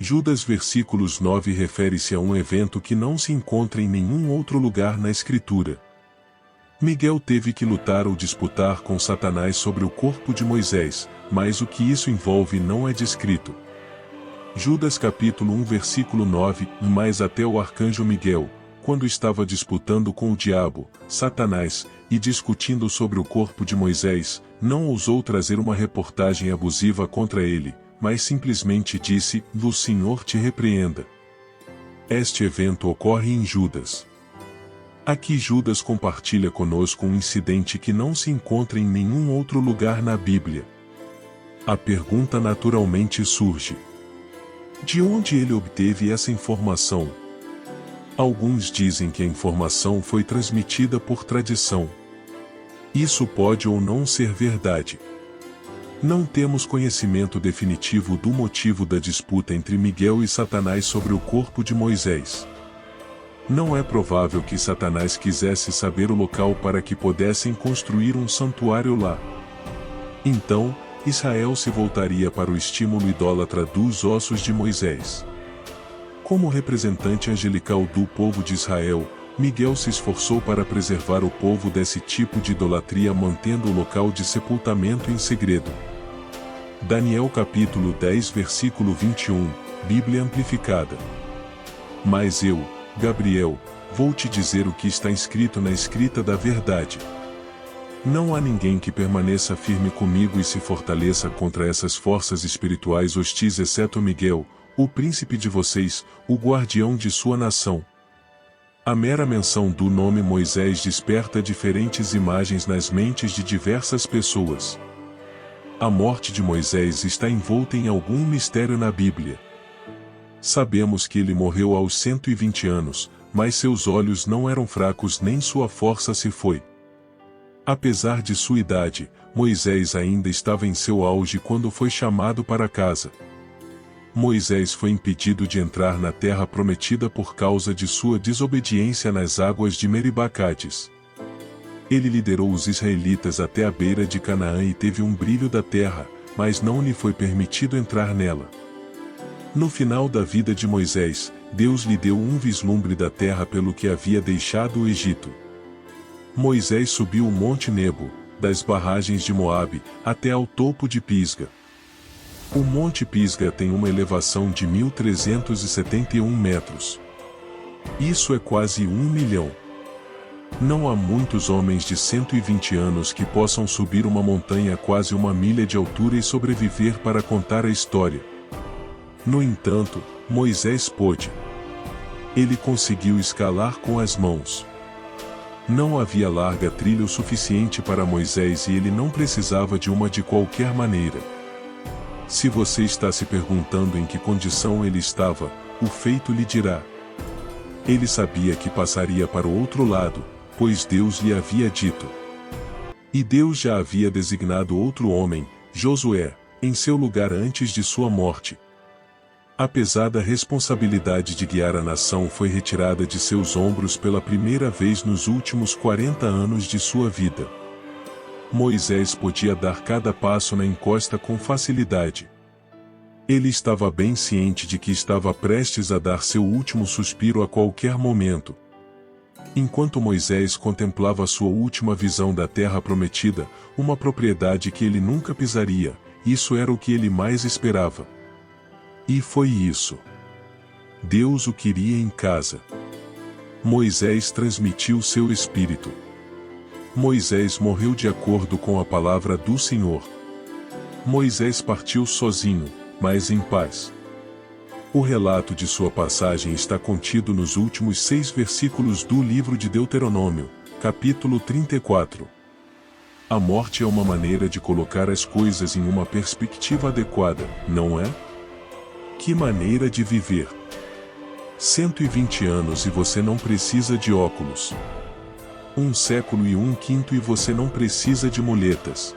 Judas versículos 9 refere-se a um evento que não se encontra em nenhum outro lugar na Escritura. Miguel teve que lutar ou disputar com Satanás sobre o corpo de Moisés, mas o que isso envolve não é descrito. Judas capítulo 1 versículo 9, mas até o arcanjo Miguel, quando estava disputando com o diabo, Satanás, e discutindo sobre o corpo de Moisés, não ousou trazer uma reportagem abusiva contra ele, mas simplesmente disse: "O Senhor te repreenda." Este evento ocorre em Judas. Aqui Judas compartilha conosco um incidente que não se encontra em nenhum outro lugar na Bíblia. A pergunta naturalmente surge: de onde ele obteve essa informação? Alguns dizem que a informação foi transmitida por tradição. Isso pode ou não ser verdade. Não temos conhecimento definitivo do motivo da disputa entre Miguel e Satanás sobre o corpo de Moisés. Não é provável que Satanás quisesse saber o local para que pudessem construir um santuário lá. Então, Israel se voltaria para o estímulo idólatra dos ossos de Moisés. Como representante angelical do povo de Israel, Miguel se esforçou para preservar o povo desse tipo de idolatria, mantendo o local de sepultamento em segredo. Daniel capítulo 10 versículo 21, Bíblia amplificada. Mas eu, Gabriel, vou te dizer o que está escrito na escrita da verdade. Não há ninguém que permaneça firme comigo e se fortaleça contra essas forças espirituais hostis exceto Miguel, o príncipe de vocês, o guardião de sua nação. A mera menção do nome Moisés desperta diferentes imagens nas mentes de diversas pessoas. A morte de Moisés está envolta em algum mistério na Bíblia. Sabemos que ele morreu aos 120 anos, mas seus olhos não eram fracos nem sua força se foi. Apesar de sua idade, Moisés ainda estava em seu auge quando foi chamado para casa. Moisés foi impedido de entrar na terra prometida por causa de sua desobediência nas águas de Meribá-Cádiz. Ele liderou os israelitas até a beira de Canaã e teve um brilho da terra, mas não lhe foi permitido entrar nela. No final da vida de Moisés, Deus lhe deu um vislumbre da terra pelo que havia deixado o Egito. Moisés subiu o Monte Nebo, das barragens de Moabe, até ao topo de Pisga. O Monte Pisga tem uma elevação de 1.371 metros. Isso é quase 1 milhão. Não há muitos homens de 120 anos que possam subir uma montanha a quase 1 milha de altura e sobreviver para contar a história. No entanto, Moisés pôde. Ele conseguiu escalar com as mãos. Não havia larga trilha o suficiente para Moisés e ele não precisava de uma de qualquer maneira. Se você está se perguntando em que condição ele estava, o feito lhe dirá. Ele sabia que passaria para o outro lado, pois Deus lhe havia dito. E Deus já havia designado outro homem, Josué, em seu lugar antes de sua morte. A pesada responsabilidade de guiar a nação foi retirada de seus ombros pela primeira vez nos últimos 40 anos de sua vida. Moisés podia dar cada passo na encosta com facilidade. Ele estava bem ciente de que estava prestes a dar seu último suspiro a qualquer momento. Enquanto Moisés contemplava sua última visão da terra prometida, uma propriedade que ele nunca pisaria, isso era o que ele mais esperava. E foi isso. Deus o queria em casa. Moisés transmitiu seu espírito. Moisés morreu de acordo com a palavra do Senhor. Moisés partiu sozinho, mas em paz. O relato de sua passagem está contido nos últimos 6 versículos do livro de Deuteronômio, capítulo 34. A morte é uma maneira de colocar as coisas em uma perspectiva adequada, não é? Que maneira de viver! 120 anos e você não precisa de óculos. 1 século e 1/5 e você não precisa de muletas.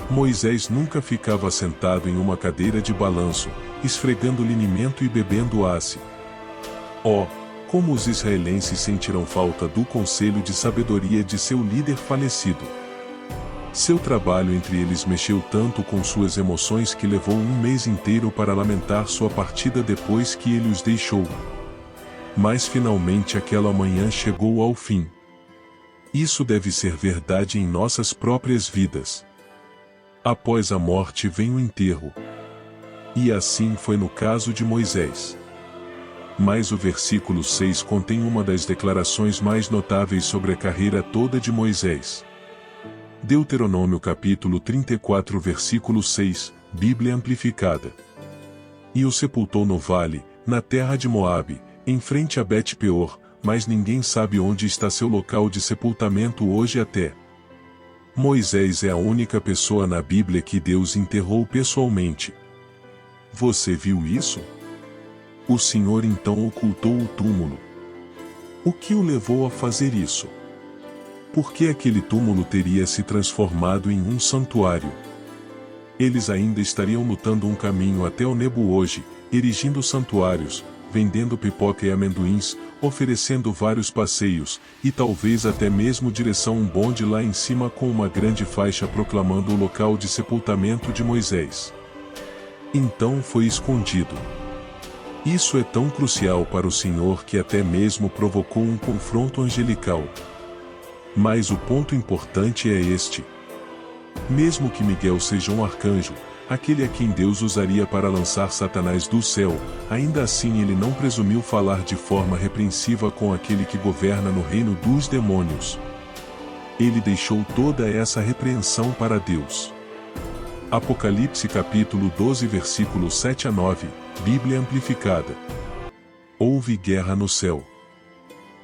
Moisés nunca ficava sentado em uma cadeira de balanço, esfregando linimento e bebendo áci. Oh, como os israelenses sentirão falta do conselho de sabedoria de seu líder falecido. Seu trabalho entre eles mexeu tanto com suas emoções que levou um mês inteiro para lamentar sua partida depois que ele os deixou. Mas finalmente aquela manhã chegou ao fim. Isso deve ser verdade em nossas próprias vidas. Após a morte vem o enterro. E assim foi no caso de Moisés. Mas o versículo 6 contém uma das declarações mais notáveis sobre a carreira toda de Moisés. Deuteronômio capítulo 34 versículo 6, Bíblia amplificada. E o sepultou no vale, na terra de Moabe, em frente a Bet-peor, mas ninguém sabe onde está seu local de sepultamento hoje até. Moisés é a única pessoa na Bíblia que Deus enterrou pessoalmente. Você viu isso? O Senhor então ocultou o túmulo. O que o levou a fazer isso? Porque aquele túmulo teria se transformado em um santuário. Eles ainda estariam lutando um caminho até o Nebo hoje, erigindo santuários, vendendo pipoca e amendoins, oferecendo vários passeios, e talvez até mesmo direção um bonde lá em cima com uma grande faixa proclamando o local de sepultamento de Moisés. Então foi escondido. Isso é tão crucial para o Senhor que até mesmo provocou um confronto angelical. Mas o ponto importante é este. Mesmo que Miguel seja um arcanjo, aquele a quem Deus usaria para lançar Satanás do céu, ainda assim ele não presumiu falar de forma repreensiva com aquele que governa no reino dos demônios. Ele deixou toda essa repreensão para Deus. Apocalipse capítulo 12 versículos 7 a 9, Bíblia amplificada. Houve guerra no céu.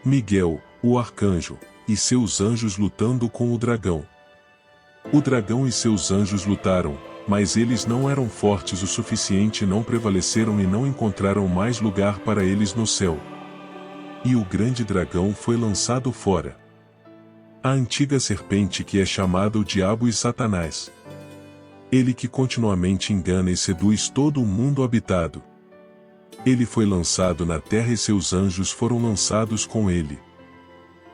Miguel, o arcanjo, e seus anjos lutando com o dragão. O dragão e seus anjos lutaram, mas eles não eram fortes o suficiente e não prevaleceram e não encontraram mais lugar para eles no céu. E o grande dragão foi lançado fora. A antiga serpente que é chamada o Diabo e Satanás. Ele que continuamente engana e seduz todo o mundo habitado. Ele foi lançado na terra e seus anjos foram lançados com ele.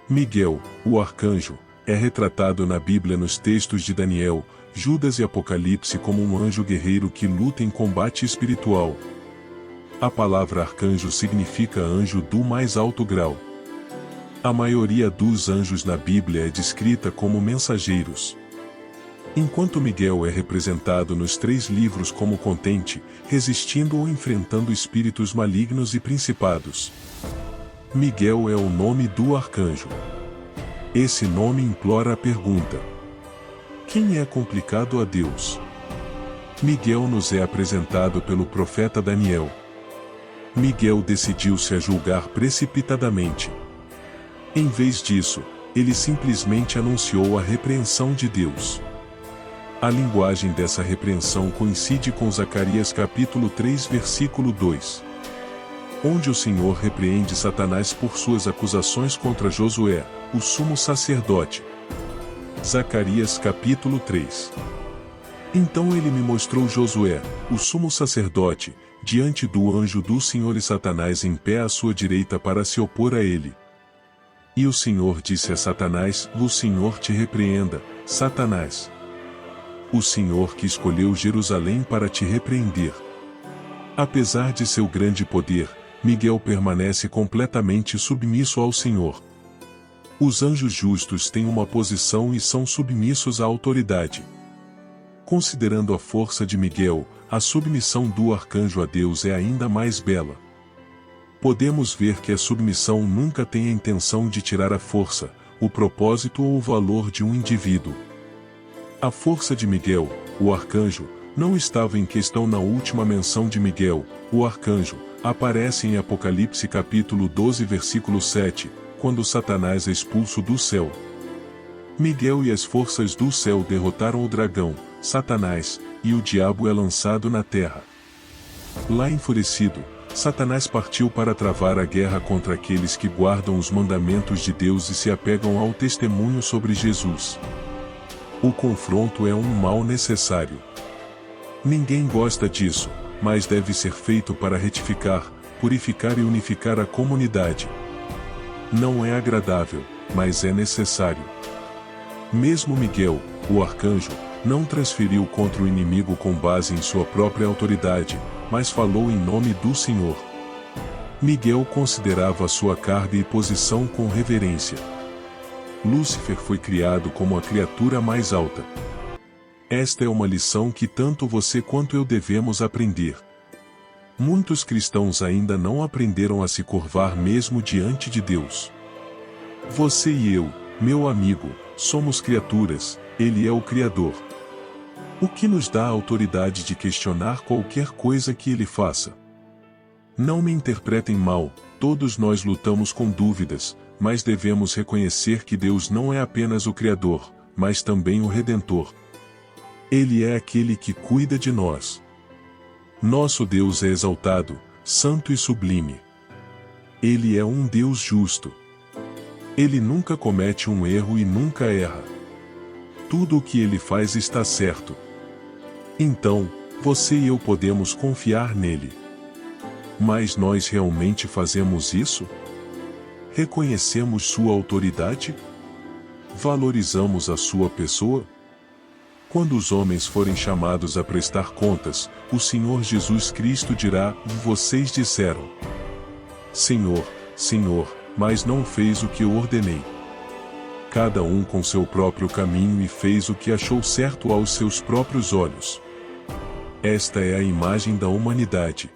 Miguel, o arcanjo, é retratado na Bíblia nos textos de Daniel, Judas e Apocalipse como um anjo guerreiro que luta em combate espiritual. A palavra arcanjo significa anjo do mais alto grau. A maioria dos anjos na Bíblia é descrita como mensageiros. Enquanto Miguel é representado nos 3 livros como contente, resistindo ou enfrentando espíritos malignos e principados. Miguel é o nome do arcanjo. Esse nome implora a pergunta: quem é complicado a Deus? Miguel nos é apresentado pelo profeta Daniel. Miguel decidiu-se a julgar precipitadamente. Em vez disso, ele simplesmente anunciou a repreensão de Deus. A linguagem dessa repreensão coincide com Zacarias capítulo 3 versículo 2. Onde o Senhor repreende Satanás por suas acusações contra Josué, o sumo sacerdote. Zacarias capítulo 3. Então ele me mostrou Josué, o sumo sacerdote, diante do anjo do Senhor e Satanás em pé à sua direita para se opor a ele. E o Senhor disse a Satanás: o Senhor te repreenda, Satanás. O Senhor que escolheu Jerusalém para te repreender. Apesar de seu grande poder, Miguel permanece completamente submisso ao Senhor. Os anjos justos têm uma posição e são submissos à autoridade. Considerando a força de Miguel, a submissão do arcanjo a Deus é ainda mais bela. Podemos ver que a submissão nunca tem a intenção de tirar a força, o propósito ou o valor de um indivíduo. A força de Miguel, o arcanjo, não estava em questão na última menção de Miguel, o arcanjo, aparece em Apocalipse capítulo 12 versículo 7, quando Satanás é expulso do céu. Miguel e as forças do céu derrotaram o dragão, Satanás, e o diabo é lançado na terra. Lá enfurecido, Satanás partiu para travar a guerra contra aqueles que guardam os mandamentos de Deus e se apegam ao testemunho sobre Jesus. O confronto é um mal necessário. Ninguém gosta disso, mas deve ser feito para retificar, purificar e unificar a comunidade. Não é agradável, mas é necessário. Mesmo Miguel, o arcanjo, não transferiu contra o inimigo com base em sua própria autoridade, mas falou em nome do Senhor. Miguel considerava sua carga e posição com reverência. Lúcifer foi criado como a criatura mais alta. Esta é uma lição que tanto você quanto eu devemos aprender. Muitos cristãos ainda não aprenderam a se curvar mesmo diante de Deus. Você e eu, meu amigo, somos criaturas, Ele é o Criador. O que nos dá a autoridade de questionar qualquer coisa que Ele faça? Não me interpretem mal, todos nós lutamos com dúvidas, mas devemos reconhecer que Deus não é apenas o Criador, mas também o Redentor. Ele é aquele que cuida de nós. Nosso Deus é exaltado, santo e sublime. Ele é um Deus justo. Ele nunca comete um erro e nunca erra. Tudo o que ele faz está certo. Então, você e eu podemos confiar nele. Mas nós realmente fazemos isso? Reconhecemos sua autoridade? Valorizamos a sua pessoa? Quando os homens forem chamados a prestar contas, o Senhor Jesus Cristo dirá: vocês disseram, Senhor, Senhor, mas não fez o que eu ordenei. Cada um com seu próprio caminho e fez o que achou certo aos seus próprios olhos. Esta é a imagem da humanidade.